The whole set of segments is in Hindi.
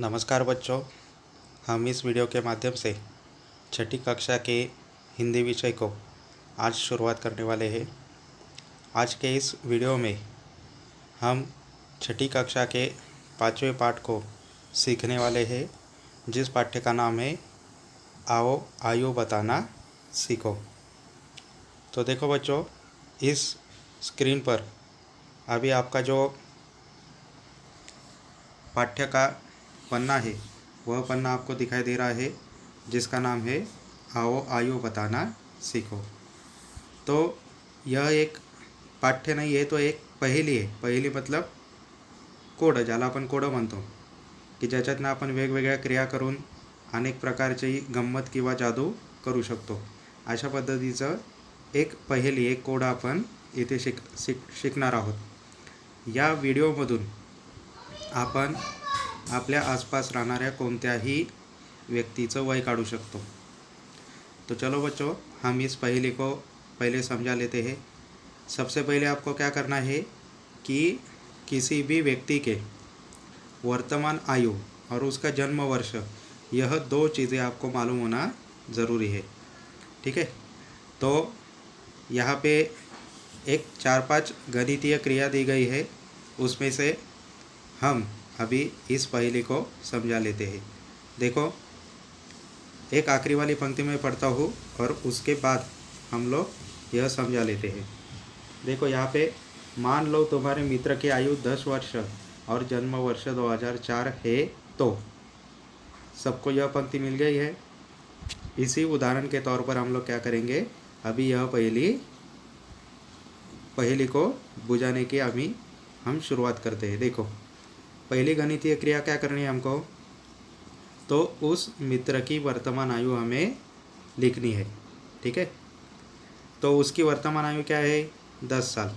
नमस्कार बच्चों, हम इस वीडियो के माध्यम से छठी कक्षा के हिंदी विषय को आज शुरुआत करने वाले हैं। आज के इस वीडियो में हम छठी कक्षा के 5वें पाठ को सीखने वाले हैं, जिस पाठ्य का नाम है आओ आयु बताना सीखो। तो देखो बच्चों, इस स्क्रीन पर अभी आपका जो पाठ्य का पन्ना है वह पन्ना आपको दिखाई दे रहा है, जिसका नाम है आओ आयु बताना सीखो। तो यह एक पाठ्य नहीं है, तो एक पहेली आहे। पहेली मतलब कोड, ज्याला आपण कोड म्हणतो, की ज्याच्यातनं आपण वेगवेगळ्या क्रिया करून अनेक प्रकारची गंमत किंवा जादू करू शकतो। अशा पद्धतीचं एक पहेली, एक कोड आपण इथे शिकणार आहोत। या व्हिडिओमधून आपण आपल्या आसपास राहणाऱ्या कोणत्याही व्यक्तीचं वय काढू सकतो। तो चलो बच्चों, हम इस पहेली को पहले समझा लेते हैं। सबसे पहले आपको क्या करना है कि किसी भी व्यक्ति के वर्तमान आयु और उसका जन्म वर्ष, यह दो चीज़ें आपको मालूम होना ज़रूरी है। ठीक है, तो यहाँ पे एक 4-5 गणितीय क्रिया दी गई है, उसमें से हम अभी इस पहेली को समझा लेते हैं। देखो, एक आखिरी वाली पंक्ति में पढ़ता हूँ और उसके बाद हम लोग यह समझा लेते हैं। देखो यहाँ पे, मान लो तुम्हारे मित्र की आयु 10 वर्ष और जन्म वर्ष 2004 है, तो सबको यह पंक्ति मिल गई है। इसी उदाहरण के तौर पर हम लोग क्या करेंगे, अभी यह पहेली को बुझाने की अभी हम शुरुआत करते हैं। देखो, पहली गणितीय क्रिया क्या करनी है हमको, तो उस मित्र की वर्तमान आयु हमें लिखनी है। ठीक है, तो उसकी वर्तमान आयु क्या है, 10 साल।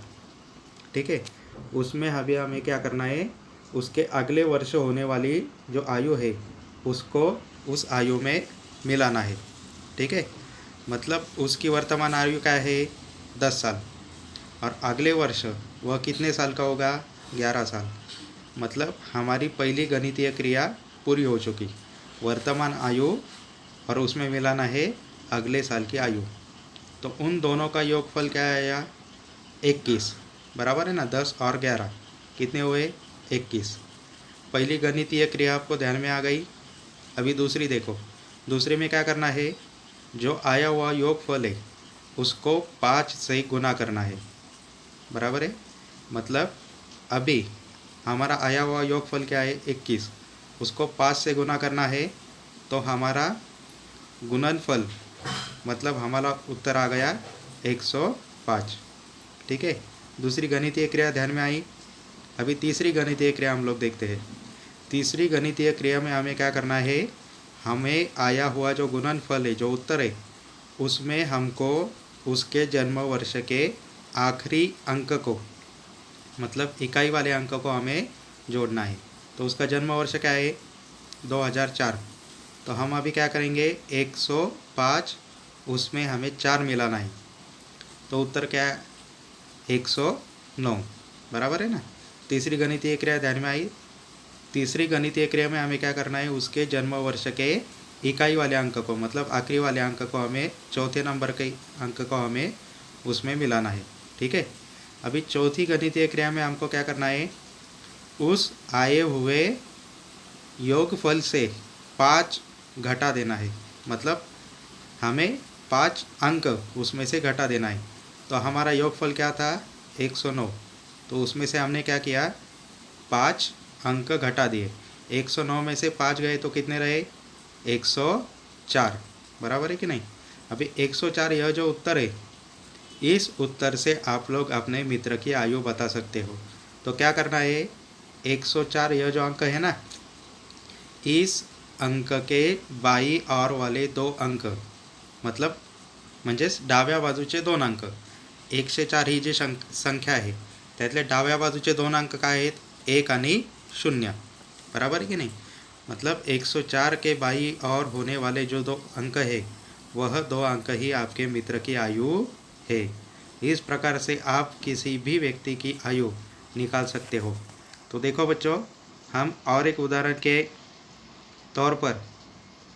ठीक है, उसमें अभी हमें क्या करना है, उसके अगले वर्ष होने वाली जो आयु है उसको उस आयु में मिलाना है। ठीक है, मतलब उसकी वर्तमान आयु क्या है, 10 साल, और अगले वर्ष वह कितने साल का होगा, 11 साल। मतलब हमारी पहली गणितीय क्रिया पूरी हो चुकी। वर्तमान आयु और उसमें मिलाना है अगले साल की आयु। तो उन दोनों का योगफल क्या आया, 21। बराबर है ना, 10 और 11 कितने हुए, 21। पहली गणितीय क्रिया आपको ध्यान में आ गई। अभी दूसरी देखो, दूसरे में क्या करना है, जो आया हुआ योगफल है उसको 5 से गुना करना है। बराबर है, मतलब अभी हमारा आया हुआ योगफल क्या है, 21, उसको 5 से गुना करना है, तो हमारा गुणनफल मतलब हमारा उत्तर आ गया 105। ठीक है, दूसरी गणितीय क्रिया ध्यान में आई। अभी तीसरी गणितीय क्रिया हम लोग देखते हैं। तीसरी गणितीय क्रिया में हमें क्या करना है, हमें आया हुआ जो गुणनफल है, जो उत्तर है, उसमें हमको उसके जन्म वर्ष के आखिरी अंक को, मतलब इकाई वाले अंक को हमें जोड़ना है। तो उसका जन्म वर्ष क्या है, 2004। तो हम अभी क्या करेंगे, 105, उसमें हमें 4 मिलाना है, तो उत्तर क्या है, 109। बराबर है ना। तीसरी गणितीय क्रिया ध्यान में आई। तीसरी गणितीय क्रिया में हमें क्या करना है, उसके जन्म वर्ष के इकाई वाले अंक को, मतलब आखिरी वाले अंक को हमें, चौथे नंबर के अंक को हमें उसमें मिलाना है। ठीक है, अभी चौथी गणितीय क्रिया में हमको क्या करना है, उस आए हुए योगफल से 5 घटा देना है। मतलब हमें 5 अंक उसमें से घटा देना है। तो हमारा योगफल क्या था, 109। तो उसमें से हमने क्या किया, 5 अंक घटा दिए। 109 में से 5 गए तो कितने रहे, 104। बराबर है कि नहीं। अभी 104 यह जो उत्तर है, इस उत्तर से आप लोग अपने मित्र की आयु बता सकते हो। तो क्या करना है, 104 यह जो अंक है ना, इस अंक के बाई और वाले 2 अंक, मतलब म्हणजेच डाव्या बाजूचे 2 अंक, 104 ही जी संख्या आहे त्यातले डाव्या बाजूचे 2 अंक काय आहेत, 1 आणि 0। बराबर है कि नहीं। मतलब 104 के बाई और होने वाले जो 2 अंक है, वह 2 अंक ही आपके मित्र की आयु है। इस प्रकार से आप किसी भी व्यक्ति की आयु निकाल सकते हो। तो देखो बच्चों, हम और एक उदाहरण के तौर पर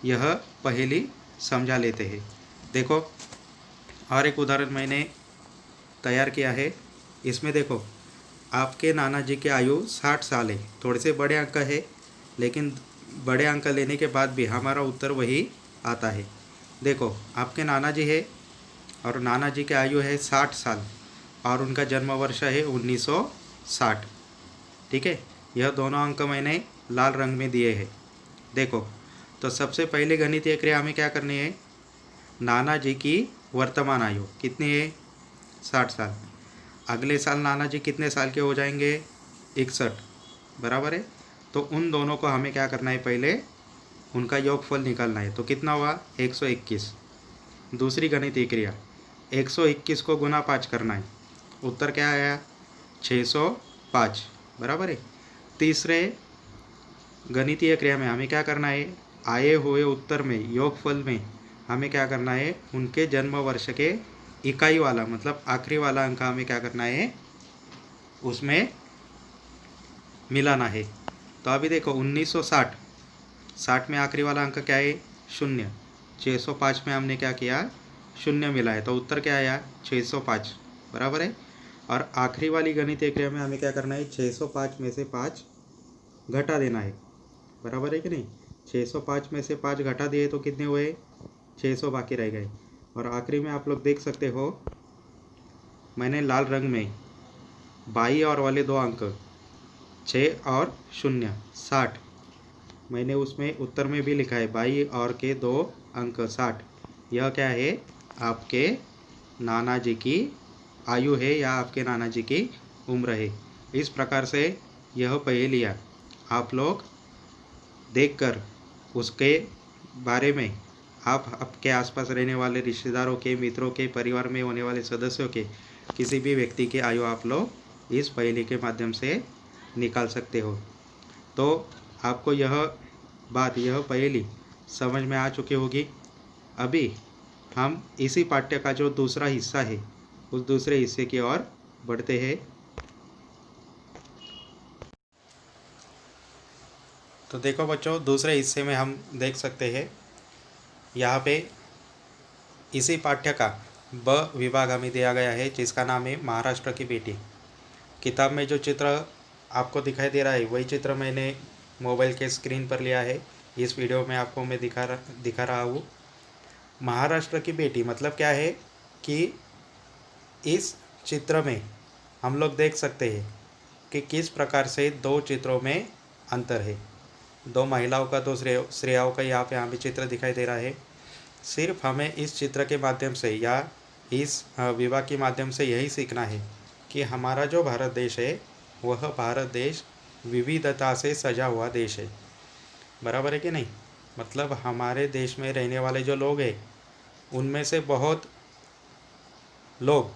यह पहेली समझा लेते हैं। देखो, और एक उदाहरण मैंने तैयार किया है। इसमें देखो, आपके नाना जी की आयु 60 साल है। थोड़े से बड़े अंक है, लेकिन बड़े अंक लेने के बाद भी हमारा उत्तर वही आता है। देखो, आपके नाना जी है और नाना जी की आयु है 60 साल और उनका जन्म वर्ष है 1960। ठीक है, यह दोनों अंक मैंने लाल रंग में दिए हैं। देखो, तो सबसे पहले गणितीय क्रिया हमें क्या करनी है? नाना जी की वर्तमान आयु कितनी है? 60 साल। अगले साल नाना जी कितने साल के हो जाएंगे? 61, बराबर है। तो उन दोनों को हमें क्या करना है? पहले उनका योगफल निकालना है। तो कितना हुआ? 121। दूसरी गणितीय क्रिया, 121 को गुना 5 करना है। उत्तर क्या आया? 605, बराबर है। तीसरे गणितीय क्रिया में हमें क्या करना है? आए हुए उत्तर में, योगफल में हमें क्या करना है? उनके जन्म वर्ष के इकाई वाला, मतलब आखिरी वाला अंक हमें क्या करना है? उसमें मिलाना है। तो अभी देखो, 1960, 60 में आखिरी वाला अंक क्या है? 0। 605 में हमने क्या किया? 0 मिला है, तो उत्तर क्या आया? 605, बराबर है। और आखिरी वाली गणितीय क्रिया में हमें क्या करना है? 605 में से 5 घटा देना है, बराबर है कि नहीं? 605 में से 5 घटा दिए तो कितने हुए? 600 बाकी रह गए। और आखिरी में आप लोग देख सकते हो, मैंने लाल रंग में बाई और वाले दो अंक 6 और 0, 60, मैंने उसमें उत्तर में भी लिखा है बाई और के दो अंक 60। यह क्या है? आपके नाना जी की आयु है या आपके नाना जी की उम्र है। इस प्रकार से यह पहेलियाँ आप लोग देखकर उसके बारे में आप आपके आसपास रहने वाले रिश्तेदारों के, मित्रों के, परिवार में होने वाले सदस्यों के, किसी भी व्यक्ति की आयु आप लोग इस पहेली के माध्यम से निकाल सकते हो। तो आपको यह बात, यह पहेली समझ में आ चुकी होगी। अभी हम इसी पाठ्य का जो दूसरा हिस्सा है, उस दूसरे हिस्से की ओर बढ़ते हैं। तो देखो बच्चों, दूसरे हिस्से में हम देख सकते हैं, यहाँ पे इसी पाठ्य का ब विभाग हमें दिया गया है, जिसका नाम है महाराष्ट्र की बेटी। किताब में जो चित्र आपको दिखाई दे रहा है, वही चित्र मैंने मोबाइल के स्क्रीन पर लिया है। इस वीडियो में आपको मैं दिखा रहा हूँ। महाराष्ट्र की बेटी मतलब क्या है कि इस चित्र में हम लोग देख सकते हैं कि किस प्रकार से दो चित्रों में अंतर है। दो महिलाओं का, दो श्रेयाओं का यहाँ पे हमें चित्र दिखाई दे रहा है। सिर्फ हमें इस चित्र के माध्यम से या इस विभाग के माध्यम से यही सीखना है कि हमारा जो भारत देश है, वह भारत देश विविधता से सजा हुआ देश है, बराबर है कि नहीं? मतलब हमारे देश में रहने वाले जो लोग हैं, उनमें से बहुत लोग,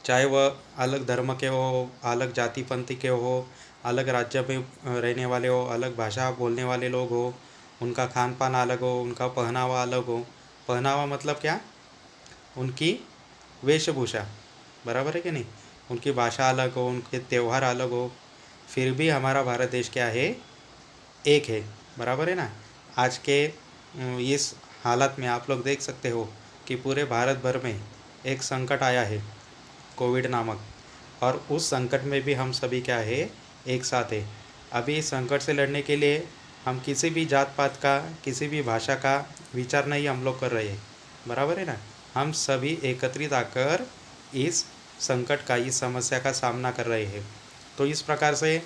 चाहे वह अलग धर्म के हो, अलग जाति पंथी के हो, अलग राज्य में रहने वाले हो, अलग भाषा बोलने वाले लोग हो, उनका खान पान अलग हो, उनका पहनावा अलग हो। पहनावा मतलब क्या? उनकी वेशभूषा, बराबर है कि नहीं? उनकी भाषा अलग हो, उनके त्यौहार अलग हो, फिर भी हमारा भारत देश क्या है? एक है, बराबर है ना? आज के इस हालत में आप लोग देख सकते हो कि पूरे भारत भर में एक संकट आया है, कोविड नामक, और उस संकट में भी हम सभी क्या है? एक साथ है। अभी इस संकट से लड़ने के लिए हम किसी भी जात पात का, किसी भी भाषा का विचार नहीं हम लोग कर रहे हैं, बराबर है ना? हम सभी एकत्रित आकर इस संकट का, इस समस्या का सामना कर रहे हैं। तो इस प्रकार से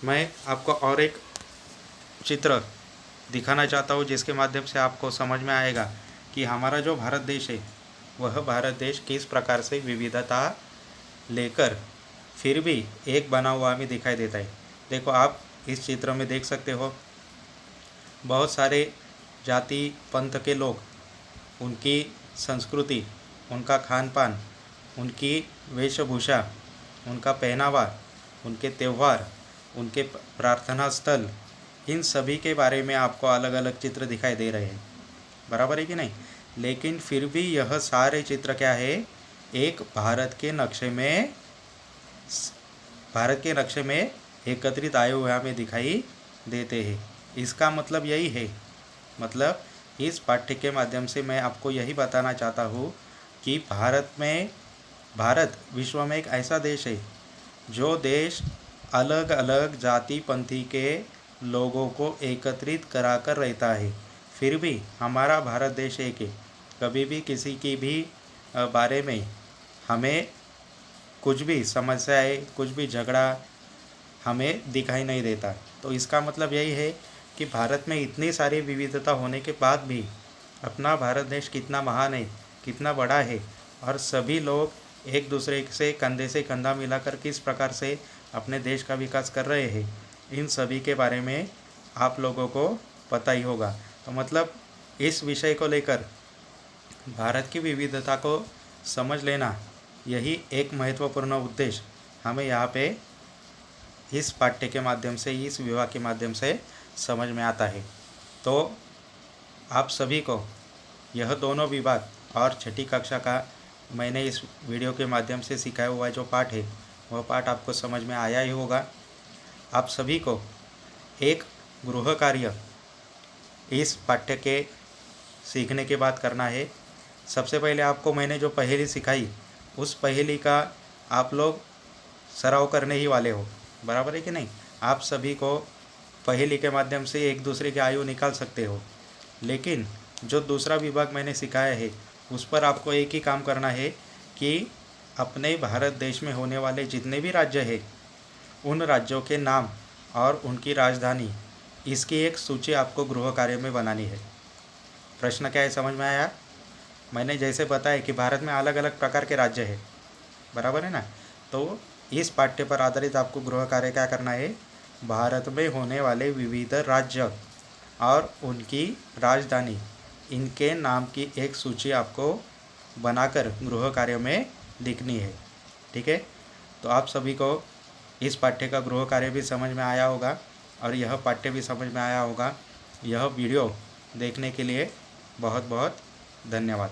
मैं आपको और एक चित्र दिखाना चाहता हूँ, जिसके माध्यम से आपको समझ में आएगा कि हमारा जो भारत देश है, वह भारत देश किस प्रकार से विविधता लेकर फिर भी एक बना हुआ हमें दिखाई देता है। देखो, आप इस चित्र में देख सकते हो, बहुत सारे जाति पंथ के लोग, उनकी संस्कृति, उनका खान पान, उनकी वेशभूषा, उनका पहनावा, उनके त्यौहार, उनके प्रार्थना स्थल, इन सभी के बारे में आपको अलग अलग चित्र दिखाई दे रहे हैं, बराबर है कि नहीं? लेकिन फिर भी यह सारे चित्र क्या है? एक भारत के नक्शे में एकत्रित आए हुए हमें दिखाई देते हैं। इसका मतलब यही है, मतलब इस पाठ्य के माध्यम से मैं आपको यही बताना चाहता हूँ कि भारत विश्व में एक ऐसा देश है जो देश अलग अलग जाति पंथी के लोगों को एकत्रित कराकर रहता है, फिर भी हमारा भारत देश एक है। कभी भी किसी की भी बारे में हमें कुछ भी समस्याएं, कुछ भी झगड़ा हमें दिखाई नहीं देता। तो इसका मतलब यही है कि भारत में इतनी सारी विविधता होने के बाद भी अपना भारत देश कितना महान है, कितना बड़ा है, और सभी लोग एक दूसरे से कंधा मिलाकर किस प्रकार से अपने देश का विकास कर रहे हैं, इन सभी के बारे में आप लोगों को पता ही होगा। तो मतलब इस विषय को लेकर भारत की विविधता को समझ लेना, यही एक महत्वपूर्ण उद्देश्य हमें यहाँ पे इस पाठ्य के माध्यम से, इस विभाग के माध्यम से समझ में आता है। तो आप सभी को यह दोनों विभाग और छठी कक्षा का मैंने इस वीडियो के माध्यम से सिखाया हुआ जो पाठ है, वह पाठ आपको समझ में आया ही होगा। आप सभी को एक गृह कार्य इस पाठ्य के सीखने के बाद करना है। सबसे पहले आपको मैंने जो पहेली सिखाई, उस पहेली का आप लोग सराव करने ही वाले हो, बराबर है कि नहीं। आप सभी को पहेली के माध्यम से एक दूसरे की आयु निकाल सकते हो, लेकिन जो दूसरा विभाग मैंने सिखाया है उस पर आपको एक ही काम करना है कि अपने भारत देश में होने वाले जितने भी राज्य हैं, उन राज्यों के नाम और उनकी राजधानी, इसकी एक सूची आपको गृह कार्य में बनानी है। प्रश्न क्या है, समझ में आया। मैंने जैसे बताया कि भारत में अलग अलग प्रकार के राज्य हैं, बराबर है ना। तो इस पाठ्य पर आधारित आपको गृह कार्य क्या करना है, भारत में होने वाले विविध राज्य और उनकी राजधानी, इनके नाम की एक सूची आपको बनाकर गृह कार्य में लिखनी है, ठीक है। तो आप सभी को इस पाठ्य का गृह कार्य भी समझ में आया होगा और यह पाठ्य भी समझ में आया होगा। यह वीडियो देखने के लिए बहुत बहुत धन्यवाद।